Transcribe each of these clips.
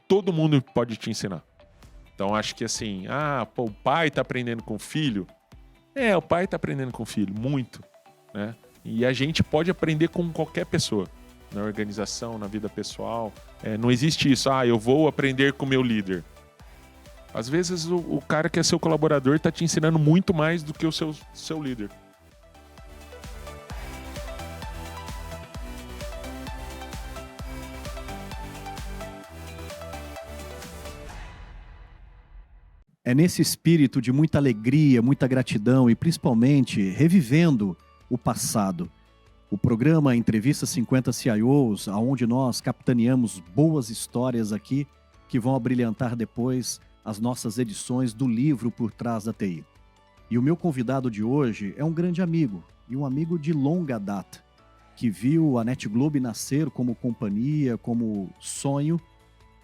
todo mundo pode te ensinar. Então, acho que assim, o pai tá aprendendo com o filho. O pai tá aprendendo com o filho, muito, né? E a gente pode aprender com qualquer pessoa, na organização, na vida pessoal. Não existe isso, eu vou aprender com o meu líder. Às vezes, o cara que é seu colaborador tá te ensinando muito mais do que o seu líder. É nesse espírito de muita alegria, muita gratidão e principalmente revivendo o passado. O programa Entrevista 50 CIOs, onde nós capitaneamos boas histórias aqui que vão abrilhantar depois as nossas edições do livro Por Trás da TI. E o meu convidado de hoje é um grande amigo, e um amigo de longa data, que viu a NetGlobe nascer como companhia, como sonho,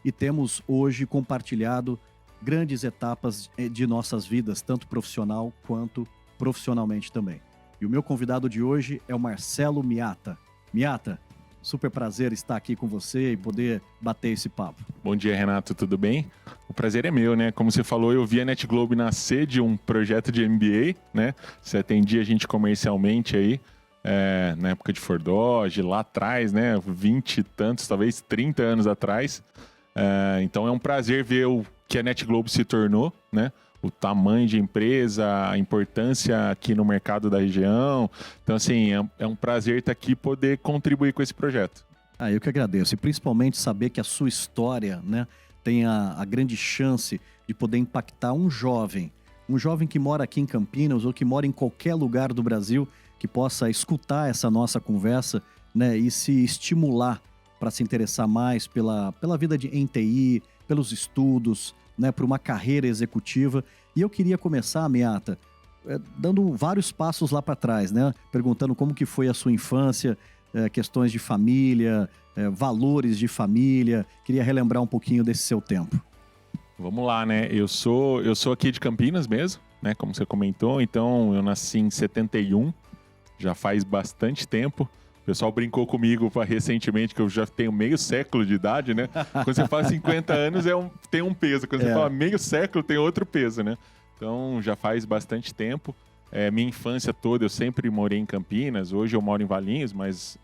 e temos hoje compartilhado grandes etapas de nossas vidas, tanto profissional quanto profissionalmente também. E o meu convidado de hoje é o Marcelo Miata. Miata, super prazer estar aqui com você e poder bater esse papo. Bom dia, Renato, tudo bem? O prazer é meu, né? Como você falou, eu vi a NetGlobe nascer de um projeto de MBA, né? Você atendia a gente comercialmente aí, na época de Fordog, lá atrás, né? 20 e tantos, talvez 30 anos atrás. Então é um prazer ver o que a NetGlobe se tornou, né? O tamanho de empresa, a importância aqui no mercado da região. Então, assim, é um prazer estar aqui e poder contribuir com esse projeto. Eu que agradeço. E principalmente saber que a sua história, né, tem a grande chance de poder impactar um jovem que mora aqui em Campinas ou que mora em qualquer lugar do Brasil, que possa escutar essa nossa conversa, né, e se estimular para se interessar mais pela vida em TI, pelos estudos, né, por uma carreira executiva. E eu queria começar, Miata, dando vários passos lá para trás, né, perguntando como que foi a sua infância, questões de família, valores de família. Queria relembrar um pouquinho desse seu tempo. Vamos lá, né? Eu sou aqui de Campinas mesmo, né? Como você comentou. Então, eu nasci em 71, já faz bastante tempo. O pessoal brincou comigo recentemente que eu já tenho meio século de idade, né? Quando você fala 50 anos, tem um peso. Quando você fala meio século, tem outro peso, né? Então, já faz bastante tempo. Minha infância toda, eu sempre morei em Campinas. Hoje eu moro em Valinhos, mas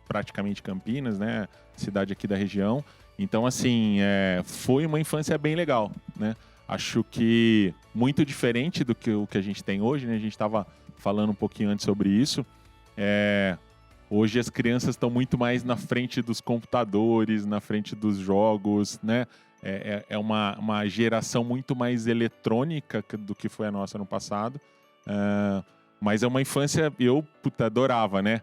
praticamente Campinas, né? Cidade aqui da região. Então, assim, foi uma infância bem legal, né? Acho que muito diferente do que o que a gente tem hoje, né? A gente estava falando um pouquinho antes sobre isso. Hoje as crianças estão muito mais na frente dos computadores, na frente dos jogos, né? É uma geração muito mais eletrônica do que foi a nossa no passado. Mas é uma infância, eu adorava, né?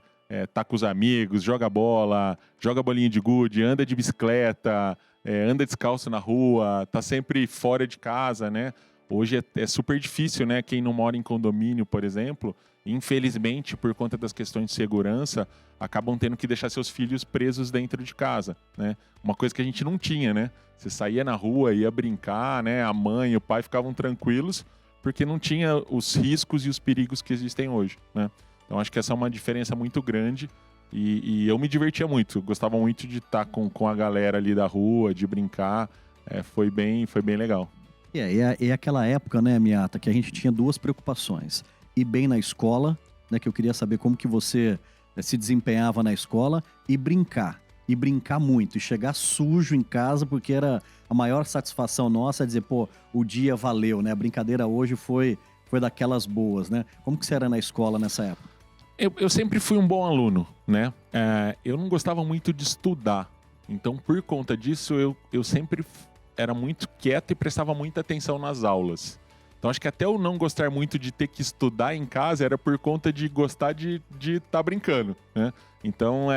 Tá com os amigos, joga bola, joga bolinha de gude, anda de bicicleta, anda descalço na rua, tá sempre fora de casa, né? Hoje é super difícil, né? Quem não mora em condomínio, por exemplo, infelizmente, por conta das questões de segurança, acabam tendo que deixar seus filhos presos dentro de casa, né? Uma coisa que a gente não tinha, né? Você saía na rua, ia brincar, né? A mãe e o pai ficavam tranquilos porque não tinha os riscos e os perigos que existem hoje, né? Então, acho que essa é uma diferença muito grande e eu me divertia muito. Eu gostava muito de estar com a galera ali da rua, de brincar. Foi bem legal. E aquela época, né, Miata, que a gente tinha duas preocupações. Ir bem na escola, né, que eu queria saber como que você se desempenhava na escola, e brincar. E brincar muito, e chegar sujo em casa, porque era a maior satisfação nossa dizer, o dia valeu, né? A brincadeira hoje foi daquelas boas, né? Como que você era na escola nessa época? Eu sempre fui um bom aluno, né? Eu não gostava muito de estudar. Então, por conta disso, eu sempre era muito quieto e prestava muita atenção nas aulas. Então, acho que até eu não gostar muito de ter que estudar em casa era por conta de gostar de estar brincando, né? Então,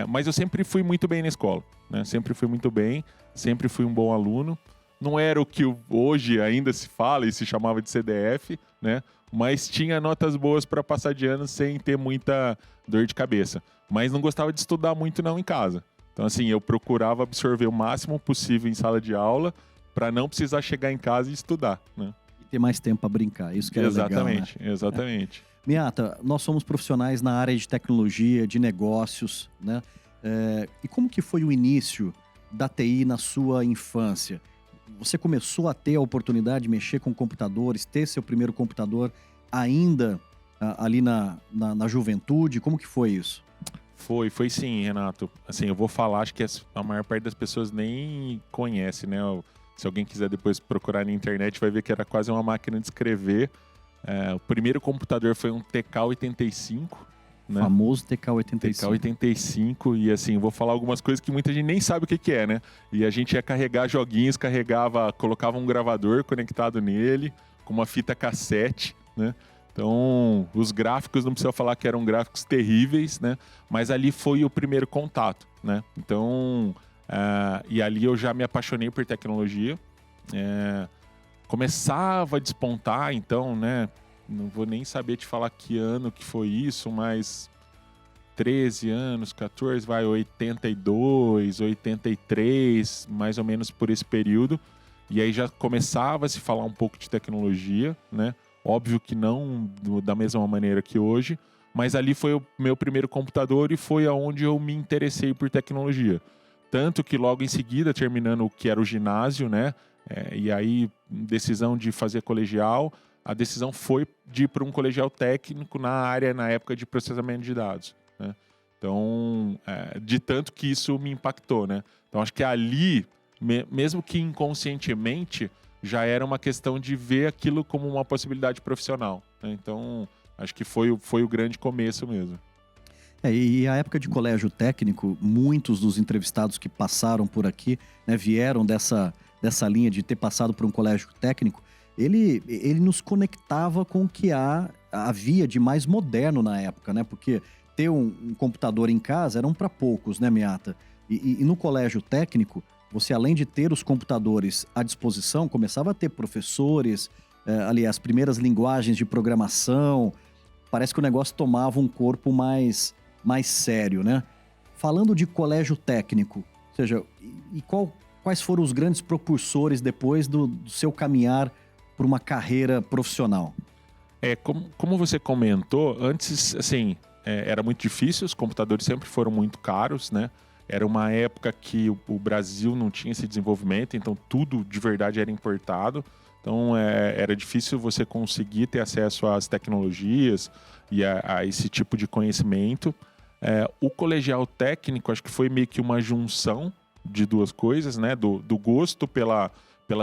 mas eu sempre fui muito bem na escola, né? Sempre fui muito bem, sempre fui um bom aluno. Não era o que hoje ainda se fala e se chamava de CDF, né? Mas tinha notas boas para passar de ano sem ter muita dor de cabeça. Mas não gostava de estudar muito não em casa. Então, assim, eu procurava absorver o máximo possível em sala de aula para não precisar chegar em casa e estudar, né? E ter mais tempo para brincar, isso que era legal, né? Exatamente. Miata, nós somos profissionais na área de tecnologia, de negócios, né? E como que foi o início da TI na sua infância? Você começou a ter a oportunidade de mexer com computadores, ter seu primeiro computador ainda ali na juventude? Como que foi isso? Foi sim, Renato. Assim, eu vou falar, acho que a maior parte das pessoas nem conhece, né? Se alguém quiser depois procurar na internet, vai ver que era quase uma máquina de escrever. O primeiro computador foi um TK-85, né? Famoso TK-85. TK-85, e assim, vou falar algumas coisas que muita gente nem sabe o que é, né? E a gente ia carregar joguinhos, colocava um gravador conectado nele, com uma fita cassete, né? Então, os gráficos, não precisa falar que eram gráficos terríveis, né? Mas ali foi o primeiro contato, né? Então, e ali eu já me apaixonei por tecnologia. Começava a despontar, então, né? Não vou nem saber te falar que ano que foi isso, mas 13 anos, 14, 82, 83, mais ou menos por esse período. E aí já começava a se falar um pouco de tecnologia, né? Óbvio que não da mesma maneira que hoje, mas ali foi o meu primeiro computador e foi aonde eu me interessei por tecnologia. Tanto que logo em seguida, terminando o que era o ginásio, né? E aí, decisão de fazer colegial, a decisão foi de ir para um colegial técnico na área, na época de processamento de dados, né? Então, de tanto que isso me impactou, né? Então, acho que ali, mesmo que inconscientemente, já era uma questão de ver aquilo como uma possibilidade profissional, né? Então, acho que foi o grande começo mesmo. E a época de colégio técnico, muitos dos entrevistados que passaram por aqui, né, vieram dessa linha de ter passado por um colégio técnico. Ele nos conectava com o que havia de mais moderno na época, né? Porque ter um computador em casa eram para poucos, né, Miata? E no colégio técnico, você, além de ter os computadores à disposição, começava a ter professores, ali as primeiras linguagens de programação. Parece que o negócio tomava um corpo mais sério, né? Falando de colégio técnico, ou seja, quais foram os grandes propulsores depois do seu caminhar por uma carreira profissional? Como você comentou, antes, assim, era muito difícil, os computadores sempre foram muito caros, né? Era uma época que o Brasil não tinha esse desenvolvimento, então tudo de verdade era importado. Então era difícil você conseguir ter acesso às tecnologias e a esse tipo de conhecimento. O colegial técnico, acho que foi meio que uma junção de duas coisas, né? Do gosto pela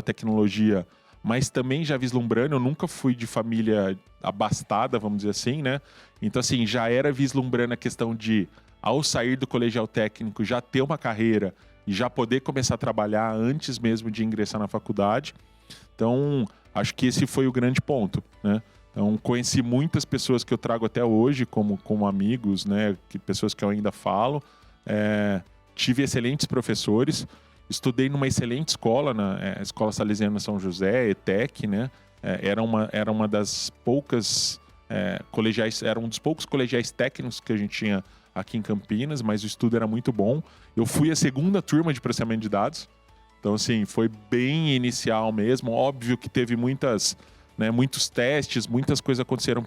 tecnologia, mas também já vislumbrando, eu nunca fui de família abastada, vamos dizer assim, né? Então, assim, já era vislumbrando a questão de, ao sair do colegial técnico, já ter uma carreira e já poder começar a trabalhar antes mesmo de ingressar na faculdade. Então, acho que esse foi o grande ponto, né? Então, conheci muitas pessoas que eu trago até hoje como amigos, né? Pessoas que eu ainda falo. Tive excelentes professores. Estudei numa excelente escola, na Escola Salesiana São José, ETEC, né? Era uma das poucas colegiais, era um dos poucos colegiais técnicos que a gente tinha aqui em Campinas, mas o estudo era muito bom. Eu fui a segunda turma de processamento de dados. Então, assim, foi bem inicial mesmo. Óbvio que teve muitos testes, muitas coisas aconteceram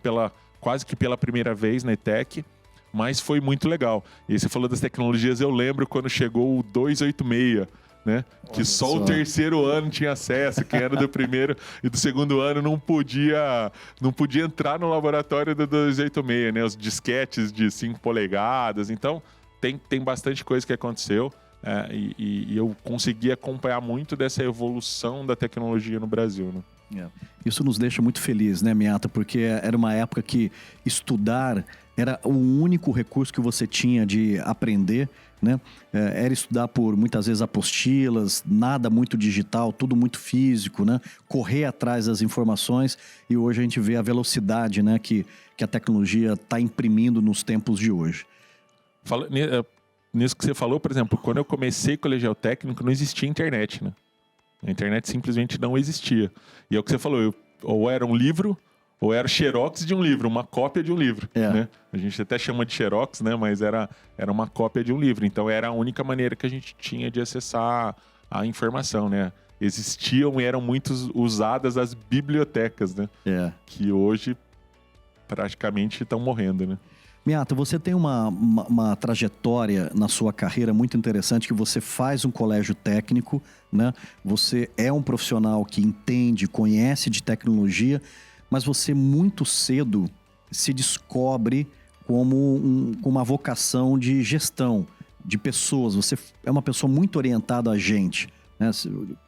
quase que pela primeira vez na ETEC, mas foi muito legal. E você falou das tecnologias, eu lembro quando chegou o 286, né? Que só o terceiro ano tinha acesso, quem era do primeiro e do segundo ano não podia entrar no laboratório do 286, né? Os disquetes de 5 polegadas. Então, tem bastante coisa que aconteceu. E eu consegui acompanhar muito dessa evolução da tecnologia no Brasil, né? Isso nos deixa muito felizes, né, Miata? Porque era uma época que estudar era o único recurso que você tinha de aprender, né? Era estudar por, muitas vezes, apostilas, nada muito digital, tudo muito físico, né? Correr atrás das informações, e hoje a gente vê a velocidade, né, que a tecnologia está imprimindo nos tempos de hoje. Nisso que você falou, por exemplo, quando eu comecei colegial técnico, não existia internet, né? A internet simplesmente não existia. E é o que você falou, ou era um livro, ou era xerox de um livro, uma cópia de um livro, né? A gente até chama de xerox, né? Mas era uma cópia de um livro. Então era a única maneira que a gente tinha de acessar a informação, né? Existiam e eram muito usadas as bibliotecas, né? Que hoje praticamente estão morrendo, né? Miata, você tem uma trajetória na sua carreira muito interessante, que você faz um colégio técnico, né? Você é um profissional que entende, conhece de tecnologia, mas você muito cedo se descobre como com uma vocação de gestão de pessoas. Você é uma pessoa muito orientada a gente, né?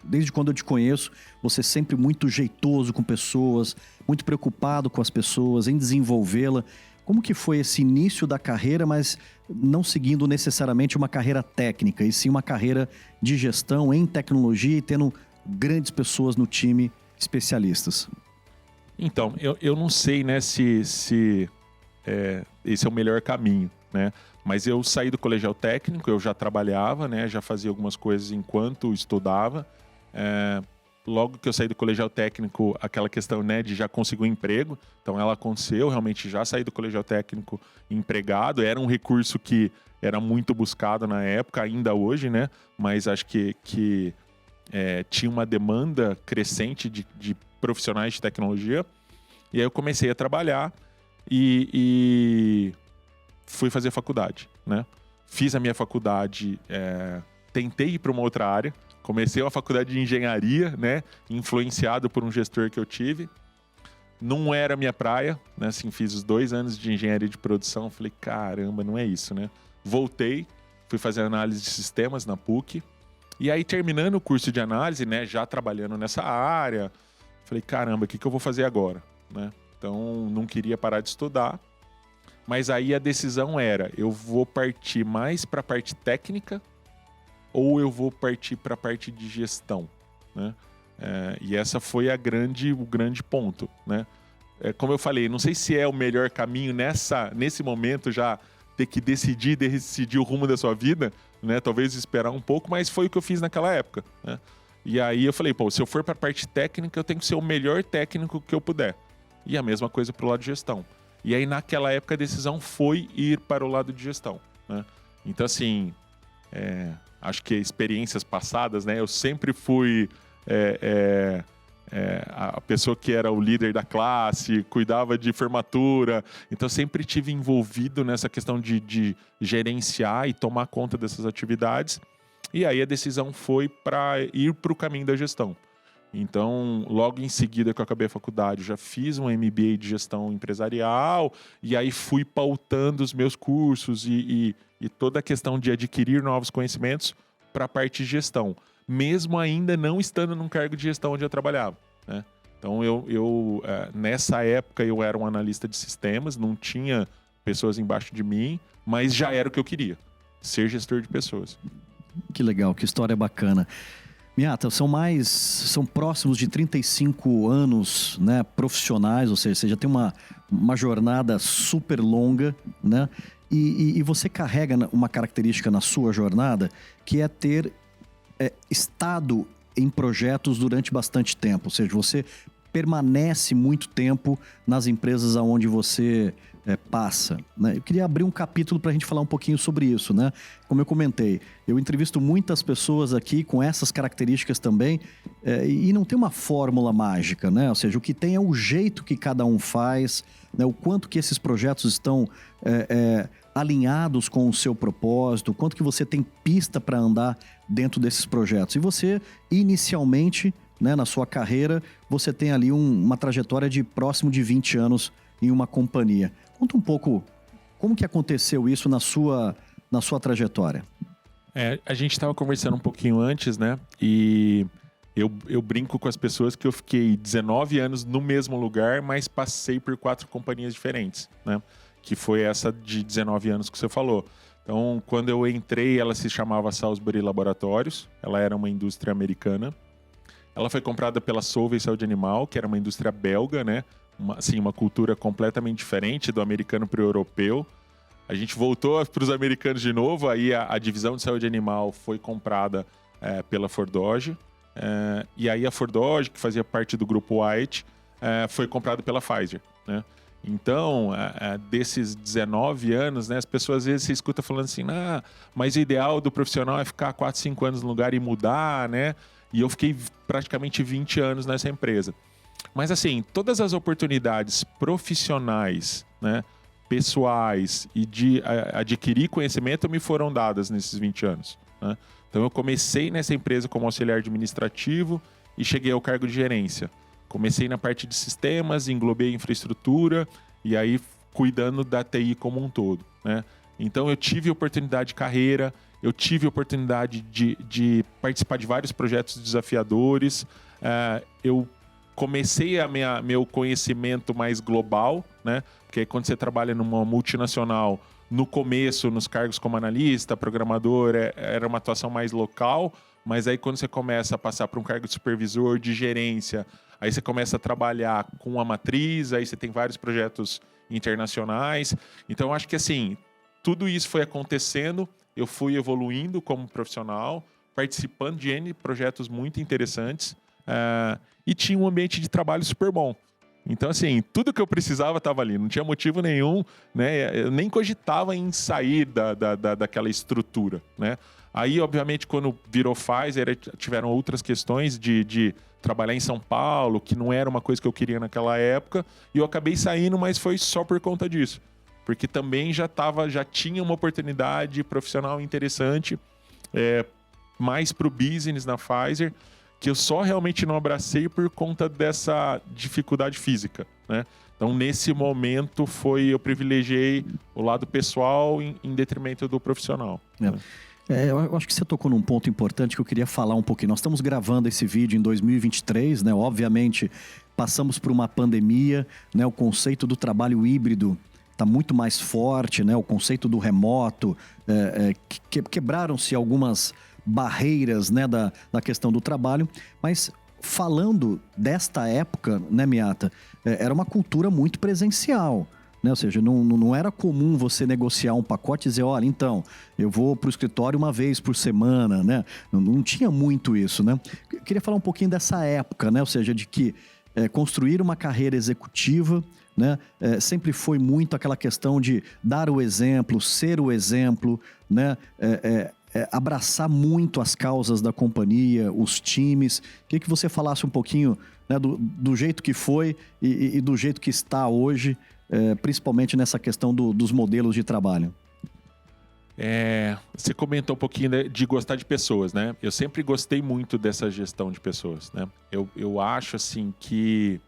Desde quando eu te conheço, você é sempre muito jeitoso com pessoas, muito preocupado com as pessoas, em desenvolvê-la. Como que foi esse início da carreira, mas não seguindo necessariamente uma carreira técnica, e sim uma carreira de gestão em tecnologia e tendo grandes pessoas no time, especialistas? Então, eu não sei, né, se esse é o melhor caminho, né? Mas eu saí do colegial técnico, eu já trabalhava, né? Já fazia algumas coisas enquanto estudava. Logo que eu saí do colegial técnico, aquela questão, né, de já conseguir um emprego. Então, ela aconteceu, realmente já saí do colegial técnico empregado. Era um recurso que era muito buscado na época, ainda hoje, né? Mas acho que tinha uma demanda crescente de profissionais de tecnologia. E aí eu comecei a trabalhar e fui fazer faculdade, né? Fiz a minha faculdade, tentei ir para uma outra área. Comecei a faculdade de engenharia, né? Influenciado por um gestor que eu tive. Não era minha praia, né? Assim, fiz os 2 anos de engenharia de produção. Falei, caramba, não é isso, né? Voltei, fui fazer análise de sistemas na PUC. E aí, terminando o curso de análise, né? Já trabalhando nessa área, falei, caramba, o que eu vou fazer agora, né? Então, não queria parar de estudar. Mas aí a decisão era, eu vou partir mais para a parte técnica ou eu vou partir para a parte de gestão, né? E essa foi o grande ponto, né? Como eu falei, não sei se é o melhor caminho nesse momento já ter que decidir o rumo da sua vida, né? Talvez esperar um pouco, mas foi o que eu fiz naquela época, né? E aí eu falei, pô, se eu for para a parte técnica, eu tenho que ser o melhor técnico que eu puder. E a mesma coisa para o lado de gestão. E aí naquela época a decisão foi ir para o lado de gestão, né? Então assim, acho que experiências passadas, né? Eu sempre fui a pessoa que era o líder da classe, cuidava de formatura. Então, sempre tive envolvido nessa questão de gerenciar e tomar conta dessas atividades. E aí a decisão foi para ir para o caminho da gestão. Então, logo em seguida que eu acabei a faculdade, já fiz um MBA de gestão empresarial e aí fui pautando os meus cursos e toda a questão de adquirir novos conhecimentos para a parte de gestão, mesmo ainda não estando num cargo de gestão onde eu trabalhava, né? Então, nessa época eu era um analista de sistemas, não tinha pessoas embaixo de mim, mas já era o que eu queria, ser gestor de pessoas. Que legal, que história bacana. Miata, são próximos de 35 anos, né, profissionais, ou seja, você já tem uma jornada super longa, né? E você carrega uma característica na sua jornada, que é ter estado em projetos durante bastante tempo. Ou seja, você permanece muito tempo nas empresas aonde você passa, né? Eu queria abrir um capítulo para a gente falar um pouquinho sobre isso, né? Como eu comentei, eu entrevisto muitas pessoas aqui com essas características também, e não tem uma fórmula mágica, né? Ou seja, o que tem é o jeito que cada um faz, né? O quanto que esses projetos estão alinhados com o seu propósito, o quanto que você tem pista para andar dentro desses projetos. E você, inicialmente, né, na sua carreira, você tem ali uma trajetória de próximo de 20 anos em uma companhia. Conta um pouco como que aconteceu isso na sua trajetória. A gente estava conversando um pouquinho antes, né? E eu brinco com as pessoas que eu fiquei 19 anos no mesmo lugar, mas passei por 4 companhias diferentes, né? Que foi essa de 19 anos que você falou. Então, quando eu entrei, ela se chamava Salisbury Laboratórios. Ela era uma indústria americana. Ela foi comprada pela Solvay Saúde Animal, que era uma indústria belga, né? Uma cultura completamente diferente do americano para o europeu. A gente voltou para os americanos de novo, aí a divisão de saúde animal foi comprada pela Fordoge. E aí a Fordoge, que fazia parte do grupo White, foi comprada pela Pfizer, né? Então, desses 19 anos, né, as pessoas às vezes se escutam falando assim, mas o ideal do profissional é ficar 4, 5 anos no lugar e mudar, né? E eu fiquei praticamente 20 anos nessa empresa. Mas assim, todas as oportunidades profissionais, né, pessoais e de adquirir conhecimento me foram dadas nesses 20 anos, né? Então eu comecei nessa empresa como auxiliar administrativo e cheguei ao cargo de gerência. Comecei na parte de sistemas, englobei infraestrutura e aí cuidando da TI como um todo, né? Então eu tive oportunidade de carreira, eu tive oportunidade de participar de vários projetos desafiadores, eu comecei meu conhecimento mais global, né? Porque quando você trabalha numa multinacional, no começo, nos cargos como analista, programador, era uma atuação mais local, mas aí quando você começa a passar para um cargo de supervisor, de gerência, aí você começa a trabalhar com a matriz, aí você tem vários projetos internacionais. Então, eu acho que assim, tudo isso foi acontecendo, eu fui evoluindo como profissional, participando de N projetos muito interessantes, e tinha um ambiente de trabalho super bom. Então, assim, tudo que eu precisava estava ali, não tinha motivo nenhum, né? Eu nem cogitava em sair daquela estrutura, né? Aí, obviamente, quando virou Pfizer, tiveram outras questões de trabalhar em São Paulo, que não era uma coisa que eu queria naquela época, e eu acabei saindo, mas foi só por conta disso. Porque também já tinha uma oportunidade profissional interessante, mais para o business na Pfizer, que eu só realmente não abracei por conta dessa dificuldade física, né? Então, nesse momento, eu privilegiei o lado pessoal em detrimento do profissional. Né? Eu acho que você tocou num ponto importante que eu queria falar um pouquinho. Nós estamos gravando esse vídeo em 2023, né? Obviamente, passamos por uma pandemia, né? O conceito do trabalho híbrido está muito mais forte, né? O conceito do remoto, quebraram-se algumas barreiras, né, da questão do trabalho, mas falando desta época, né, Miata, era uma cultura muito presencial, né? Ou seja, não era comum você negociar um pacote e dizer, olha, então, eu vou para o escritório uma vez por semana, né? Não tinha muito isso, né? Eu queria falar um pouquinho dessa época, né? Ou seja, de que construir uma carreira executiva, né, sempre foi muito aquela questão de dar o exemplo, ser o exemplo, né? Abraçar muito as causas da companhia, os times. Queria que você falasse um pouquinho, né, do jeito que foi e do jeito que está hoje, principalmente nessa questão dos modelos de trabalho. Você comentou um pouquinho de gostar de pessoas, né? Eu sempre gostei muito dessa gestão de pessoas, né? Eu acho assim que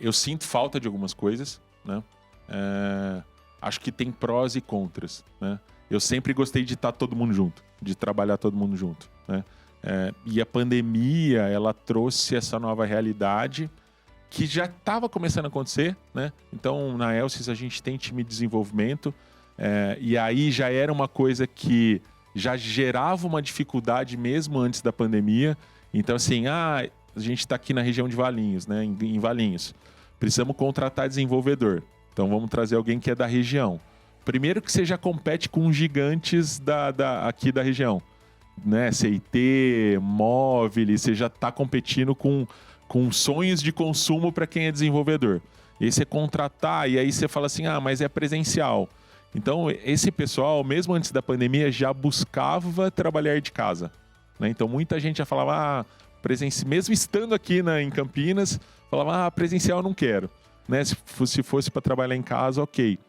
eu sinto falta de algumas coisas, né? Acho que tem prós e contras, né? Eu sempre gostei de estar todo mundo junto, de trabalhar todo mundo junto, né? E a pandemia, ela trouxe essa nova realidade que já estava começando a acontecer, né? Então, na Elsys, a gente tem time de desenvolvimento, e aí já era uma coisa que já gerava uma dificuldade mesmo antes da pandemia. Então, assim, a gente está aqui na região de Valinhos, né? Em Valinhos. Precisamos contratar desenvolvedor. Então, vamos trazer alguém que é da região. Primeiro que você já compete com gigantes aqui da região, né? CIT, Móvel, você já está competindo com sonhos de consumo para quem é desenvolvedor. E aí você contratar, e aí você fala assim, mas é presencial. Então, esse pessoal, mesmo antes da pandemia, já buscava trabalhar de casa, né? Então, muita gente já falava, mesmo estando aqui em Campinas, falava, presencial eu não quero, né? Se fosse para trabalhar em casa, ok.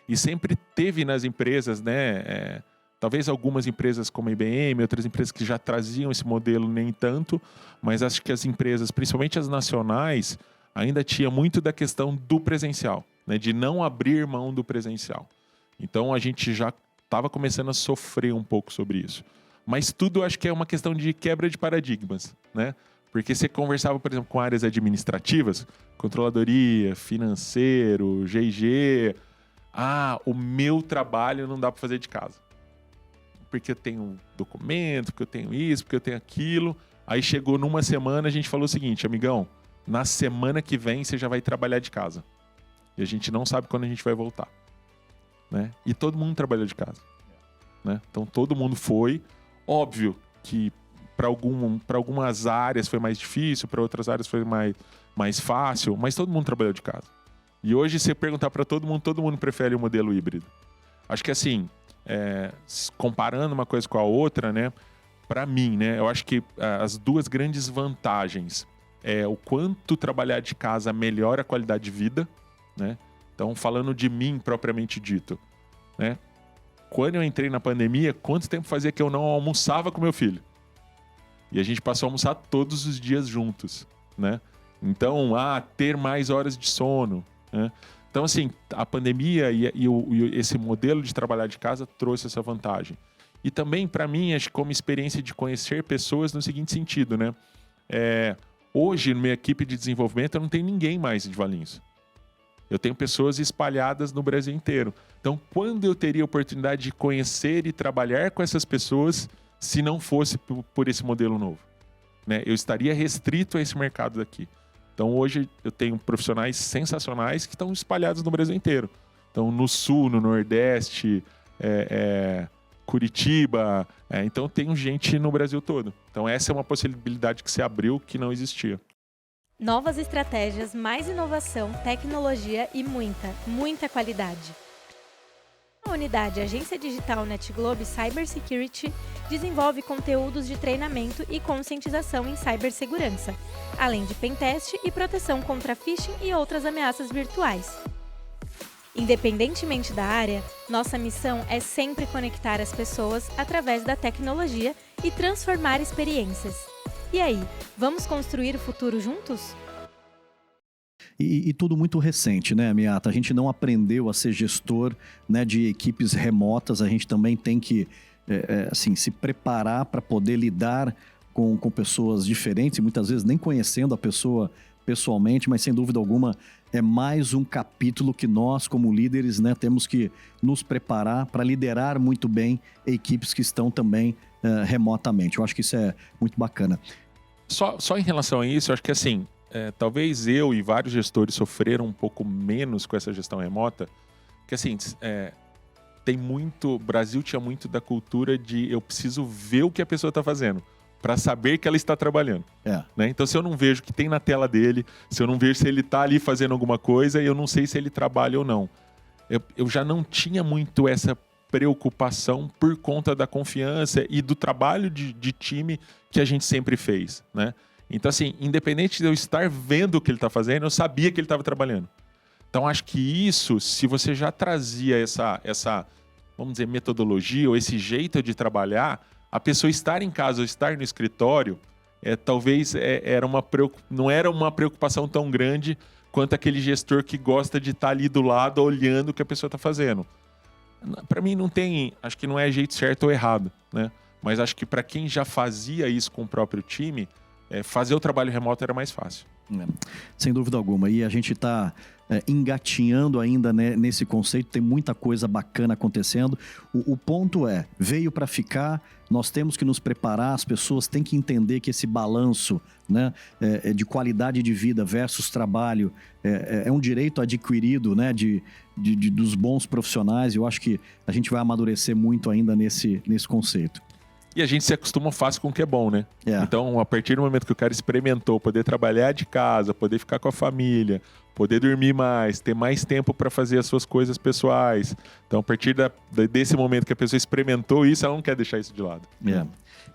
E sempre teve nas empresas, né? Talvez algumas empresas como a IBM, outras empresas que já traziam esse modelo, nem tanto, mas acho que as empresas, principalmente as nacionais, ainda tinha muito da questão do presencial, né? De não abrir mão do presencial. Então a gente já estava começando a sofrer um pouco sobre isso. Mas tudo acho que é uma questão de quebra de paradigmas, né? Porque você conversava, por exemplo, com áreas administrativas, controladoria, financeiro, G&G. O meu trabalho não dá para fazer de casa. Porque eu tenho documento, porque eu tenho isso, porque eu tenho aquilo. Aí chegou numa semana, a gente falou o seguinte, amigão, na semana que vem você já vai trabalhar de casa. E a gente não sabe quando a gente vai voltar, né? E todo mundo trabalhou de casa, né? Então todo mundo foi. Óbvio que para algumas áreas foi mais difícil, para outras áreas foi mais fácil, mas todo mundo trabalhou de casa. E hoje, se perguntar para todo mundo prefere o modelo híbrido. Acho que assim, comparando uma coisa com a outra, né? Para mim, né? Eu acho que as duas grandes vantagens é o quanto trabalhar de casa melhora a qualidade de vida, né? Então, falando de mim propriamente dito, né? Quando eu entrei na pandemia, quanto tempo fazia que eu não almoçava com meu filho? E a gente passou a almoçar todos os dias juntos, né? Então, ter mais horas de sono, né? Então, assim, a pandemia e esse modelo de trabalhar de casa trouxe essa vantagem. E também, para mim, acho que como experiência de conhecer pessoas no seguinte sentido, né? Hoje, na minha equipe de desenvolvimento, eu não tenho ninguém mais de Valinhos. Eu tenho pessoas espalhadas no Brasil inteiro. Então, quando eu teria a oportunidade de conhecer e trabalhar com essas pessoas, se não fosse por esse modelo novo, né? Eu estaria restrito a esse mercado daqui. Então, hoje, eu tenho profissionais sensacionais que estão espalhados no Brasil inteiro. Então, no Sul, no Nordeste, Curitiba. Então, tenho gente no Brasil todo. Então, essa é uma possibilidade que se abriu que não existia. Novas estratégias, mais inovação, tecnologia e muita qualidade. A unidade Agência Digital NetGlobe Cybersecurity desenvolve conteúdos de treinamento e conscientização em cibersegurança, além de pentest e proteção contra phishing e outras ameaças virtuais. Independentemente da área, nossa missão é sempre conectar as pessoas através da tecnologia e transformar experiências. E aí, vamos construir o futuro juntos? E tudo muito recente, né, Miata? A gente não aprendeu a ser gestor, né, de equipes remotas. A gente também tem que assim, se preparar para poder lidar com pessoas diferentes, e muitas vezes nem conhecendo a pessoa pessoalmente, mas sem dúvida alguma é mais um capítulo que nós, como líderes, né, temos que nos preparar para liderar muito bem equipes que estão também remotamente. Eu acho que isso é muito bacana. Só em relação a isso, eu acho que assim, talvez eu e vários gestores sofreram um pouco menos com essa gestão remota, porque assim, o Brasil tinha muito da cultura de eu preciso ver o que a pessoa está fazendo para saber que ela está trabalhando. Né? Então, se eu não vejo o que tem na tela dele, se eu não vejo se ele está ali fazendo alguma coisa, eu não sei se ele trabalha ou não. Eu já não tinha muito essa preocupação por conta da confiança e do trabalho de time que a gente sempre fez, né? Então, assim, independente de eu estar vendo o que ele está fazendo, eu sabia que ele estava trabalhando. Então, acho que isso, se você já trazia essa, vamos dizer, metodologia ou esse jeito de trabalhar, a pessoa estar em casa ou estar no escritório, talvez não era uma preocupação tão grande quanto aquele gestor que gosta de estar ali do lado olhando o que a pessoa está fazendo. Para mim acho que não é jeito certo ou errado, né? Mas acho que para quem já fazia isso com o próprio time, fazer o trabalho remoto era mais fácil. Sem dúvida alguma. E a gente está engatinhando ainda, né, nesse conceito, tem muita coisa bacana acontecendo. O ponto veio para ficar, nós temos que nos preparar, as pessoas têm que entender que esse balanço, né, de qualidade de vida versus trabalho é um direito adquirido, né, dos bons profissionais. Eu acho que a gente vai amadurecer muito ainda nesse conceito. E a gente se acostuma fácil com o que é bom, né? Então, a partir do momento que o cara experimentou poder trabalhar de casa, poder ficar com a família, poder dormir mais, ter mais tempo para fazer as suas coisas pessoais. Então, a partir desse momento que a pessoa experimentou isso, ela não quer deixar isso de lado.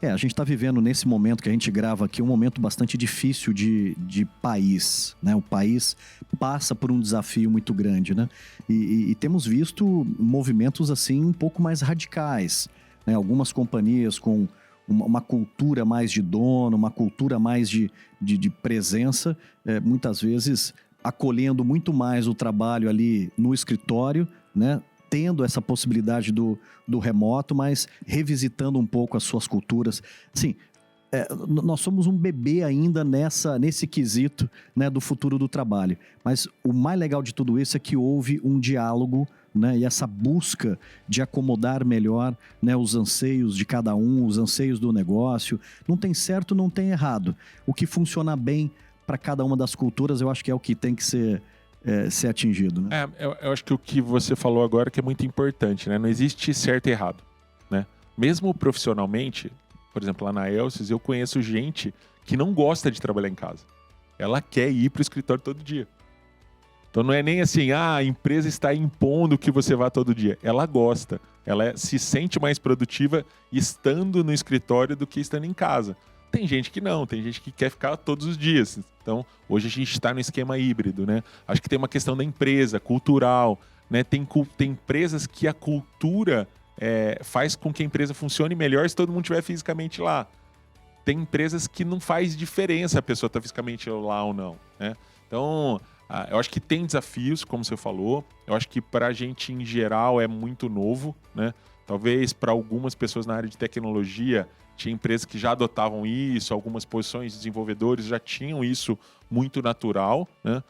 A gente está vivendo nesse momento que a gente grava aqui um momento bastante difícil de país, né? O país passa por um desafio muito grande, né? E temos visto movimentos assim um pouco mais radicais, né? Algumas companhias com uma cultura mais de dono, uma cultura mais de presença, muitas vezes acolhendo muito mais o trabalho ali no escritório, né? Tendo essa possibilidade do remoto, mas revisitando um pouco as suas culturas. Assim, nós somos um bebê ainda nesse quesito, né, do futuro do trabalho. Mas o mais legal de tudo isso é que houve um diálogo, né, e essa busca de acomodar melhor, né, os anseios de cada um, os anseios do negócio. Não tem certo, não tem errado. O que funciona bem para cada uma das culturas, eu acho que é o que tem que ser atingido, né? Eu acho que o que você falou agora que é muito importante, né? Não existe certo e errado, né? Mesmo profissionalmente, por exemplo, lá na Elsys, eu conheço gente que não gosta de trabalhar em casa. Ela quer ir para o escritório todo dia. Então não é nem assim, a empresa está impondo que você vá todo dia. Ela gosta. Ela se sente mais produtiva estando no escritório do que estando em casa. Tem gente que não, tem gente que quer ficar todos os dias. Então, hoje a gente está no esquema híbrido, né? Acho que tem uma questão da empresa, cultural, né? Tem empresas que a cultura faz com que a empresa funcione melhor se todo mundo estiver fisicamente lá. Tem empresas que não faz diferença a pessoa estar fisicamente lá ou não, né? Então, eu acho que tem desafios, como você falou. Eu acho que para a gente, em geral, é muito novo, né? Talvez para algumas pessoas na área de tecnologia, tinha empresas que já adotavam isso, algumas posições de desenvolvedores já tinham isso muito natural, né?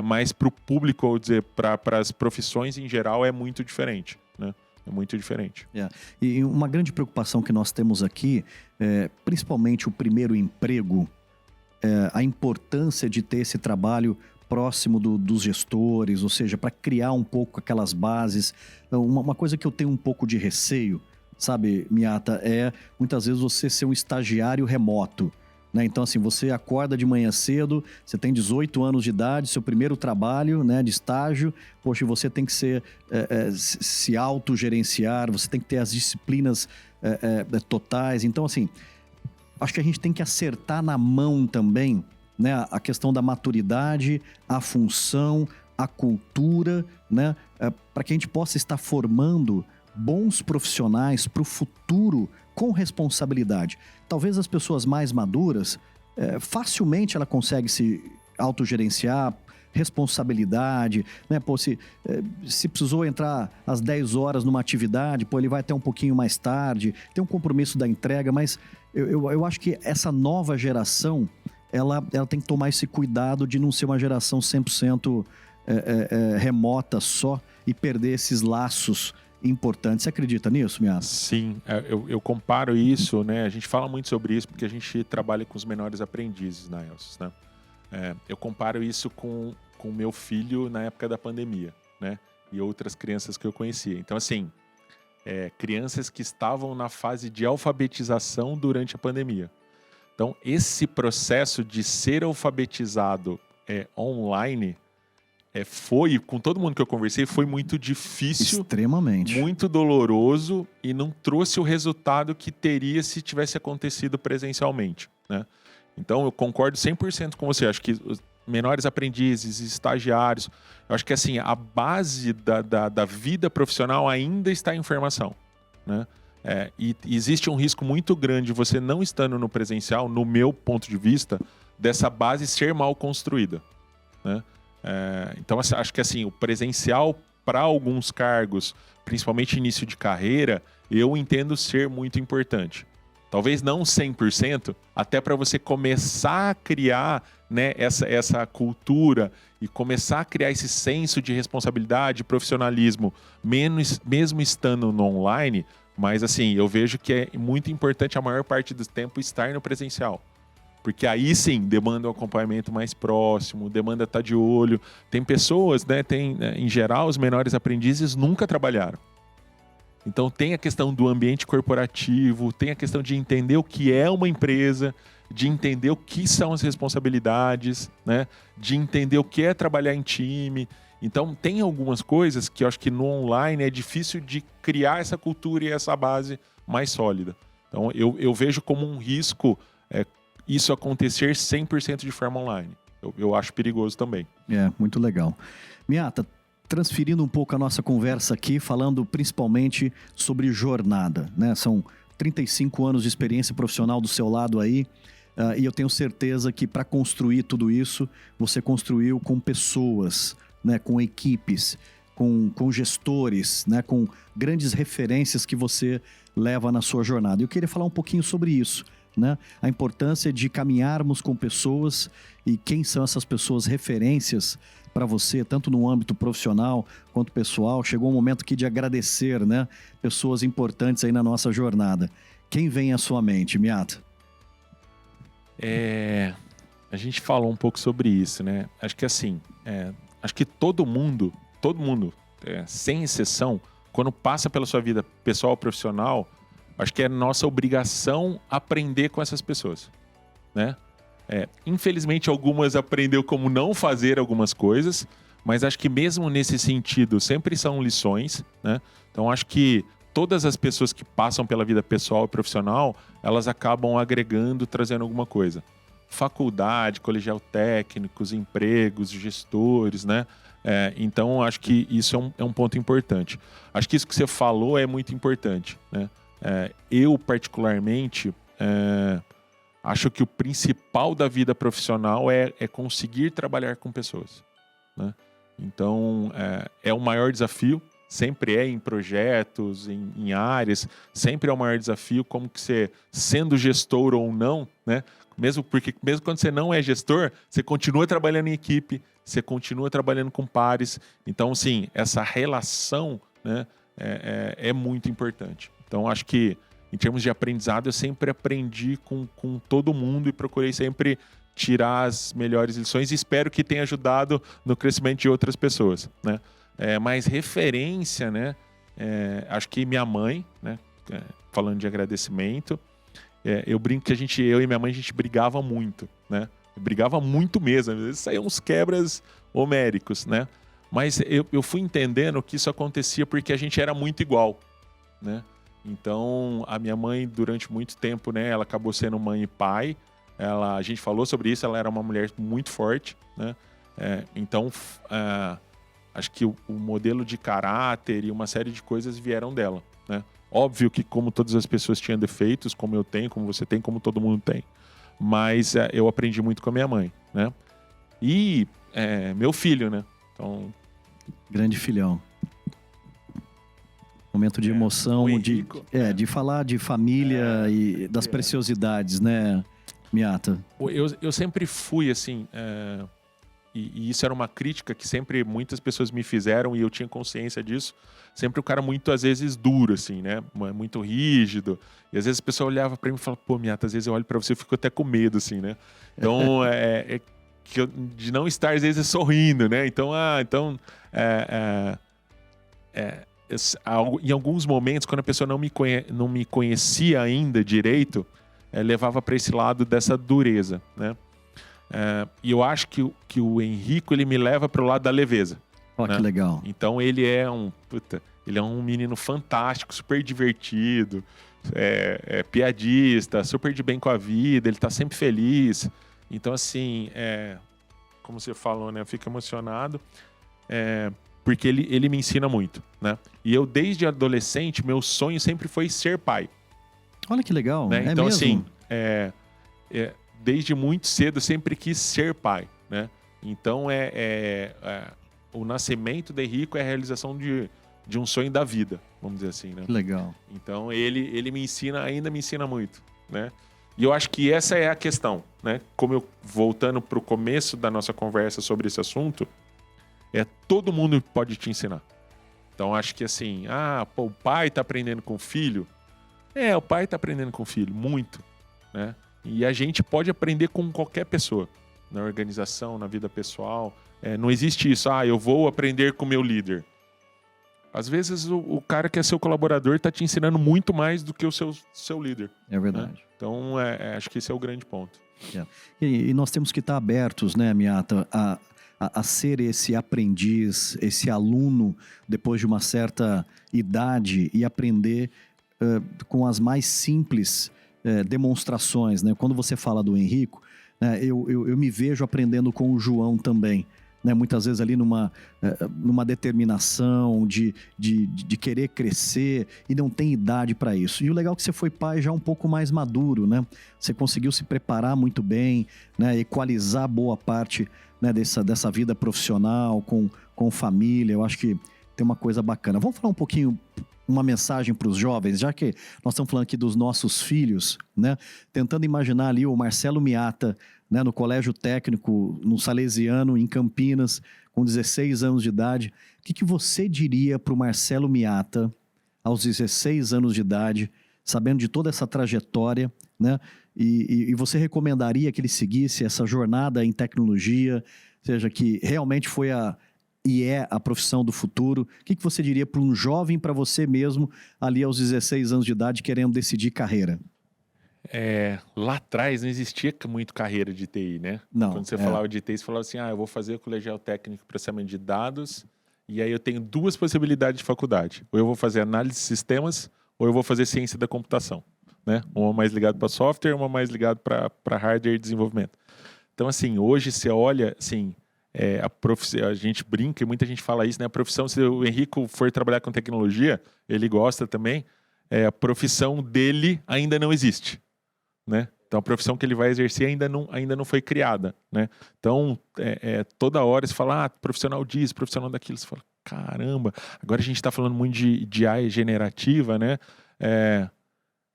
Mas para o público, ou dizer, para as profissões em geral, é muito diferente, né? É muito diferente. E uma grande preocupação que nós temos aqui, principalmente o primeiro emprego, a importância de ter esse trabalho próximo dos gestores, ou seja, para criar um pouco aquelas bases. Uma coisa que eu tenho um pouco de receio, sabe, Miata, muitas vezes você ser um estagiário remoto, né? Então, assim, você acorda de manhã cedo, você tem 18 anos de idade, seu primeiro trabalho, né, de estágio, poxa, você tem que se autogerenciar, você tem que ter as disciplinas totais. Então, assim, acho que a gente tem que acertar na mão também, né, a questão da maturidade, a função, a cultura, né, para que a gente possa estar formando bons profissionais para o futuro com responsabilidade. Talvez as pessoas mais maduras, facilmente ela consegue se autogerenciar, responsabilidade, né? Pô, se precisou entrar às 10 horas numa atividade, pô, ele vai até um pouquinho mais tarde, tem um compromisso da entrega, mas eu acho que essa nova geração, ela tem que tomar esse cuidado de não ser uma geração 100% remota só e perder esses laços importantes. Você acredita nisso, Miata? Sim, eu comparo isso, né? A gente fala muito sobre isso porque a gente trabalha com os menores aprendizes na ELSES, né? Eu comparo isso com o meu filho na época da pandemia, né? E outras crianças que eu conhecia. Então, assim, crianças que estavam na fase de alfabetização durante a pandemia. Então, esse processo de ser alfabetizado online foi, com todo mundo que eu conversei, foi muito difícil. Extremamente. Muito doloroso e não trouxe o resultado que teria se tivesse acontecido presencialmente, né? Então, eu concordo 100% com você. Acho que os menores aprendizes, estagiários, eu acho que assim, a base da vida profissional ainda está em formação, né? E existe um risco muito grande, você não estando no presencial, no meu ponto de vista, dessa base ser mal construída, né? Então, acho que assim, o presencial para alguns cargos, principalmente início de carreira, eu entendo ser muito importante. Talvez não 100%, até para você começar a criar, né, essa cultura e começar a criar esse senso de responsabilidade, profissionalismo, mesmo estando no online. Mas assim, eu vejo que é muito importante a maior parte do tempo estar no presencial. Porque aí sim, demanda um acompanhamento mais próximo, demanda estar de olho. Tem pessoas, né, em geral, os menores aprendizes nunca trabalharam. Então tem a questão do ambiente corporativo, tem a questão de entender o que é uma empresa, de entender o que são as responsabilidades, né, de entender o que é trabalhar em time. Então tem algumas coisas que eu acho que no online é difícil de criar essa cultura e essa base mais sólida. Então eu vejo como um risco isso acontecer 100% de forma online. Eu acho perigoso também. Muito legal. Miata, transferindo um pouco a nossa conversa aqui, falando principalmente sobre jornada, né? São 35 anos de experiência profissional do seu lado aí, e eu tenho certeza que para construir tudo isso, você construiu com pessoas, né? Com equipes, com gestores, né? Com grandes referências que você leva na sua jornada. Eu queria falar um pouquinho sobre isso, né? A importância de caminharmos com pessoas e quem são essas pessoas referências para você, tanto no âmbito profissional quanto pessoal. Chegou o momento aqui de agradecer, né? Pessoas importantes aí na nossa jornada. Quem vem à sua mente, Miata? A gente falou um pouco sobre isso, né? Acho que assim, acho que todo mundo, sem exceção, quando passa pela sua vida pessoal ou profissional, acho que é nossa obrigação aprender com essas pessoas, né? Infelizmente, algumas aprendeu como não fazer algumas coisas, mas acho que mesmo nesse sentido, sempre são lições, né? Então, acho que todas as pessoas que passam pela vida pessoal e profissional, elas acabam agregando, trazendo alguma coisa. Faculdade, colegial técnicos, empregos, gestores, né? Então, acho que isso é um ponto importante. Acho que isso que você falou é muito importante, né? Eu, particularmente, acho que o principal da vida profissional é conseguir trabalhar com pessoas, né? Então, é o maior desafio, sempre em projetos, em áreas, sempre é o maior desafio, como que você, sendo gestor ou não, né? Mesmo quando você não é gestor, você continua trabalhando em equipe, você continua trabalhando com pares. Então, sim, essa relação, né, é muito importante. Então, acho que, em termos de aprendizado, eu sempre aprendi com todo mundo e procurei sempre tirar as melhores lições e espero que tenha ajudado no crescimento de outras pessoas, né? Mas referência, né? Acho que minha mãe, né? Falando de agradecimento, eu brinco que eu e minha mãe, a gente brigava muito, né? Brigava muito mesmo, às vezes saíam uns quebras homéricos, né? Mas eu fui entendendo que isso acontecia porque a gente era muito igual, né? Então, a minha mãe, durante muito tempo, né? Ela acabou sendo mãe e pai. A gente falou sobre isso, ela era uma mulher muito forte, né? Então, acho que o modelo de caráter e uma série de coisas vieram dela, né? Óbvio que, como todas as pessoas tinham defeitos, como eu tenho, como você tem, como todo mundo tem. Mas eu aprendi muito com a minha mãe, né? E meu filho, né? Então... Grande filhão. Momento de emoção, de falar de família e das preciosidades, né, Miata? Eu sempre fui assim... E isso era uma crítica que sempre muitas pessoas me fizeram e eu tinha consciência disso. Sempre o cara muito, às vezes, duro, assim, né? Muito rígido. E às vezes a pessoa olhava pra mim e falava, pô, Miata, às vezes eu olho pra você e fico até com medo, assim, né? Então, de não estar, às vezes, sorrindo, né? Então, em alguns momentos, quando a pessoa não me conhecia ainda direito, levava pra esse lado dessa dureza, né? E eu acho que o Henrico, ele me leva para o lado da leveza. Né? Que legal. Então ele é um menino fantástico, super divertido, piadista, super de bem com a vida, ele tá sempre feliz. Então, assim, como você falou, né? Eu fico emocionado, porque ele me ensina muito, né? E eu, desde adolescente, meu sonho sempre foi ser pai. Olha que legal. Né? Então, mesmo? assim, desde muito cedo eu sempre quis ser pai, né? Então o nascimento do Henrico é a realização de um sonho da vida, vamos dizer assim, né? Que legal. Então ele ainda me ensina muito, né? E eu acho que essa é a questão, né? Voltando para o começo da nossa conversa sobre esse assunto, todo mundo pode te ensinar. Então acho que assim, o pai está aprendendo com o filho. O pai está aprendendo com o filho, muito, né? E a gente pode aprender com qualquer pessoa, na organização, na vida pessoal. Não existe isso, eu vou aprender com o meu líder. Às vezes o cara que é seu colaborador está te ensinando muito mais do que o seu líder. É verdade. Né? Então, acho que esse é o grande ponto. E nós temos que estar abertos, né, Miata, a ser esse aprendiz, esse aluno, depois de uma certa idade, e aprender com as mais simples demonstrações, né? Quando você fala do Henrico, né, eu me vejo aprendendo com o João também, né? Muitas vezes ali numa determinação de querer crescer e não tem idade para isso. E o legal é que você foi pai já um pouco mais maduro, né? Você conseguiu se preparar muito bem, né? Equalizar boa parte, né, dessa vida profissional com família. Eu acho que tem uma coisa bacana. Vamos falar um pouquinho, uma mensagem para os jovens, já que nós estamos falando aqui dos nossos filhos, né? Tentando imaginar ali o Marcelo Miata, né, no colégio técnico, no Salesiano, em Campinas, com 16 anos de idade. O que você diria para o Marcelo Miata, aos 16 anos de idade, sabendo de toda essa trajetória, né? E você recomendaria que ele seguisse essa jornada em tecnologia, seja, que realmente foi e é a profissão do futuro? O que você diria para um jovem, para você mesmo, ali aos 16 anos de idade, querendo decidir carreira? Lá atrás não existia muito carreira de TI, né? Não. Quando você falava de TI, você falava assim, eu vou fazer o colegial técnico de processamento de dados E aí eu tenho 2 possibilidades de faculdade. Ou eu vou fazer análise de sistemas, ou eu vou fazer ciência da computação, né? Uma mais ligada para software, uma mais ligada para hardware e desenvolvimento. Então, assim, hoje você olha, assim, a gente brinca e muita gente fala isso, né? A profissão, se o Henrico for trabalhar com tecnologia, ele gosta também, a profissão dele ainda não existe, né? Então, a profissão que ele vai exercer ainda não foi criada, né? Então, toda hora você fala, profissional disso, profissional daquilo. Você fala, caramba, agora a gente está falando muito de IA generativa, né?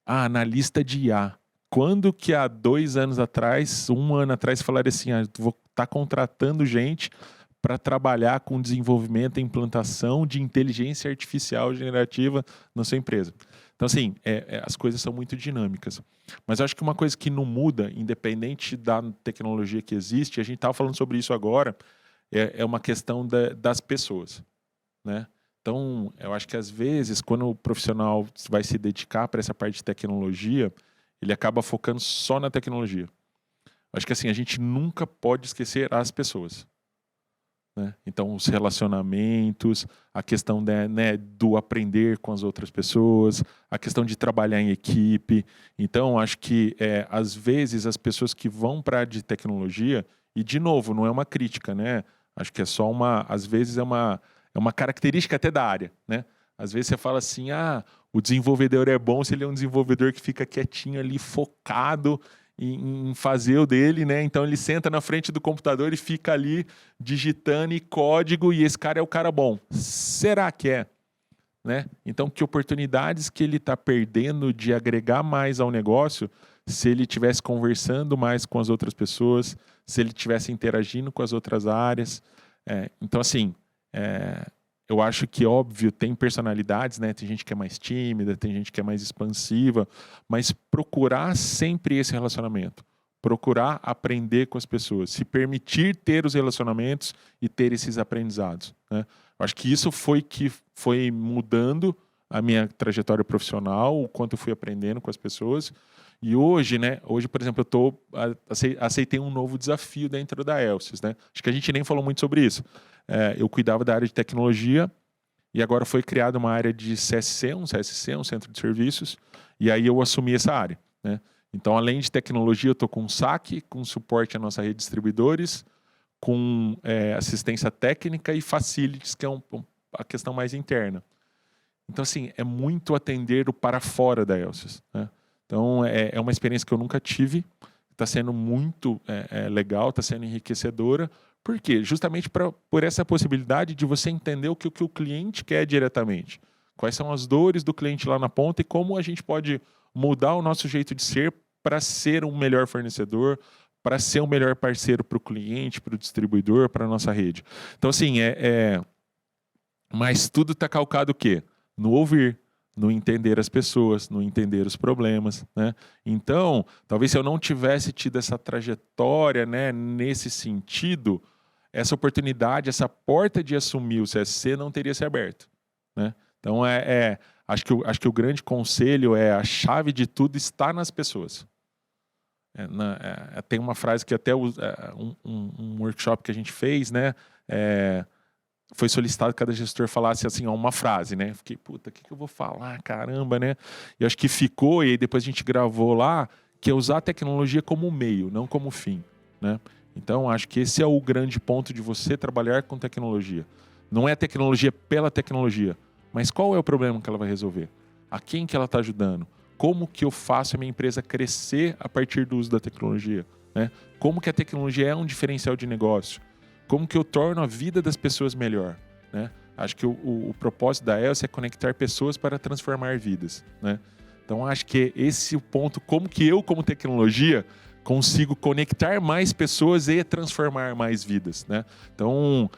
Analista de IA. Quando que há 2 anos atrás, 1 ano atrás, falaram assim, vou estar contratando gente para trabalhar com desenvolvimento e implantação de inteligência artificial generativa na sua empresa. Então, assim, as coisas são muito dinâmicas. Mas eu acho que uma coisa que não muda, independente da tecnologia que existe, a gente estava falando sobre isso agora, é uma questão das pessoas, né? Então, eu acho que às vezes, quando o profissional vai se dedicar para essa parte de tecnologia, ele acaba focando só na tecnologia. Eu acho que assim, a gente nunca pode esquecer as pessoas, né? Então, os relacionamentos, a questão do aprender com as outras pessoas, a questão de trabalhar em equipe. Então, acho que, às vezes, as pessoas que vão para a área de tecnologia, e, de novo, não é uma crítica, né? Acho que é só às vezes, é uma característica até da área, né? Às vezes você fala assim, o desenvolvedor é bom se ele é um desenvolvedor que fica quietinho ali, focado em fazer o dele, né? Então ele senta na frente do computador e fica ali digitando código e esse cara é o cara bom. Será que é? Né? Então, que oportunidades que ele está perdendo de agregar mais ao negócio se ele estivesse conversando mais com as outras pessoas, se ele estivesse interagindo com as outras áreas. Então, assim, eu acho que, óbvio, tem personalidades, né? Tem gente que é mais tímida, tem gente que é mais expansiva, mas procurar sempre esse relacionamento, procurar aprender com as pessoas, se permitir ter os relacionamentos e ter esses aprendizados, né? Eu acho que isso foi mudando a minha trajetória profissional, o quanto eu fui aprendendo com as pessoas. E hoje, né? Hoje, por exemplo, aceitei um novo desafio dentro da Elsys, né? Acho que a gente nem falou muito sobre isso. Eu cuidava da área de tecnologia e agora foi criada uma área de CSC, um Centro de Serviços, e aí eu assumi essa área, né? Então, além de tecnologia, eu estou com saque, com suporte à nossa rede de distribuidores, com assistência técnica e facilities, que é a questão mais interna. Então, assim, é muito atender o para fora da Elsys, né? Então, é uma experiência que eu nunca tive, está sendo muito legal, está sendo enriquecedora. Por quê? Justamente por essa possibilidade de você entender o que o cliente quer diretamente. Quais são as dores do cliente lá na ponta e como a gente pode mudar o nosso jeito de ser para ser um melhor fornecedor, para ser um melhor parceiro para o cliente, para o distribuidor, para a nossa rede. Então, assim, mas tudo está calcado o quê? No ouvir, no entender as pessoas, no entender os problemas, né? Então, talvez se eu não tivesse tido essa trajetória, né, nesse sentido, essa oportunidade, essa porta de assumir o CSC não teria se aberto, né? Então, acho que o grande conselho a chave de tudo está nas pessoas. Tem uma frase que até um workshop que a gente fez, né? Foi solicitado que cada gestor falasse assim, uma frase, né? Fiquei, puta, o que eu vou falar? Caramba, né? E acho que ficou, e aí depois a gente gravou lá, que é usar a tecnologia como meio, não como fim, né? Então, acho que esse é o grande ponto de você trabalhar com tecnologia. Não é a tecnologia pela tecnologia, mas qual é o problema que ela vai resolver? A quem que ela está ajudando? Como que eu faço a minha empresa crescer a partir do uso da tecnologia, né? Como que a tecnologia é um diferencial de negócio? Como que eu torno a vida das pessoas melhor, né? Acho que o propósito da Elsys é conectar pessoas para transformar vidas, né? Então, acho que esse é o ponto, como que eu, como tecnologia, consigo conectar mais pessoas e transformar mais vidas, né? Então,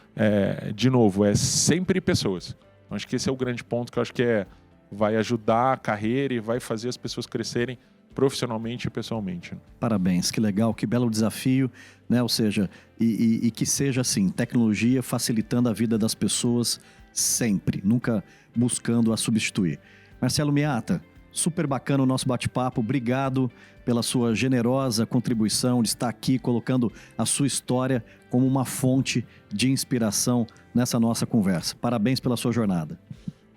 de novo, é sempre pessoas. Então, acho que esse é o grande ponto que eu acho que vai ajudar a carreira e vai fazer as pessoas crescerem profissionalmente e pessoalmente. Parabéns, que legal, que belo desafio, né? Ou seja, e que seja assim, tecnologia facilitando a vida das pessoas sempre, nunca buscando a substituir. Marcelo Miata, Super bacana o nosso bate-papo. Obrigado pela sua generosa contribuição de estar aqui colocando a sua história como uma fonte de inspiração nessa nossa conversa. Parabéns pela sua jornada.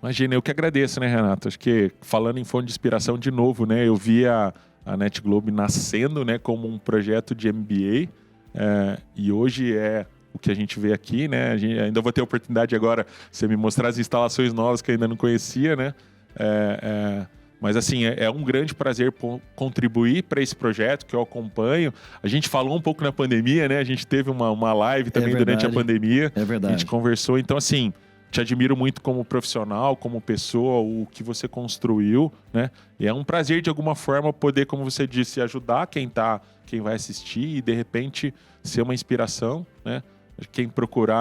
Imagina, eu que agradeço, né, Renato? Acho que falando em fonte de inspiração de novo, né? Eu vi a NetGlobe nascendo, né, como um projeto de MBA e hoje é o que a gente vê aqui, né? Ainda vou ter a oportunidade agora de você me mostrar as instalações novas que eu ainda não conhecia, né? Mas assim, é um grande prazer contribuir para esse projeto que eu acompanho. A gente falou um pouco na pandemia, né? A gente teve uma live também durante a pandemia. É verdade. A gente conversou. Então, assim, te admiro muito como profissional, como pessoa, o que você construiu, né? E é um prazer, de alguma forma, poder, como você disse, ajudar quem vai assistir e, de repente, ser uma inspiração, né? Quem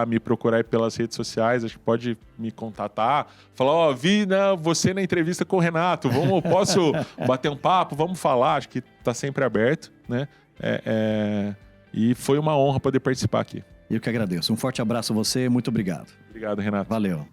me procurar aí pelas redes sociais, acho que pode me contatar. Falar, vi você na entrevista com o Renato, posso bater um papo, vamos falar, acho que está sempre aberto, né? E foi uma honra poder participar aqui. Eu que agradeço. Um forte abraço a você, muito obrigado. Obrigado, Renato. Valeu.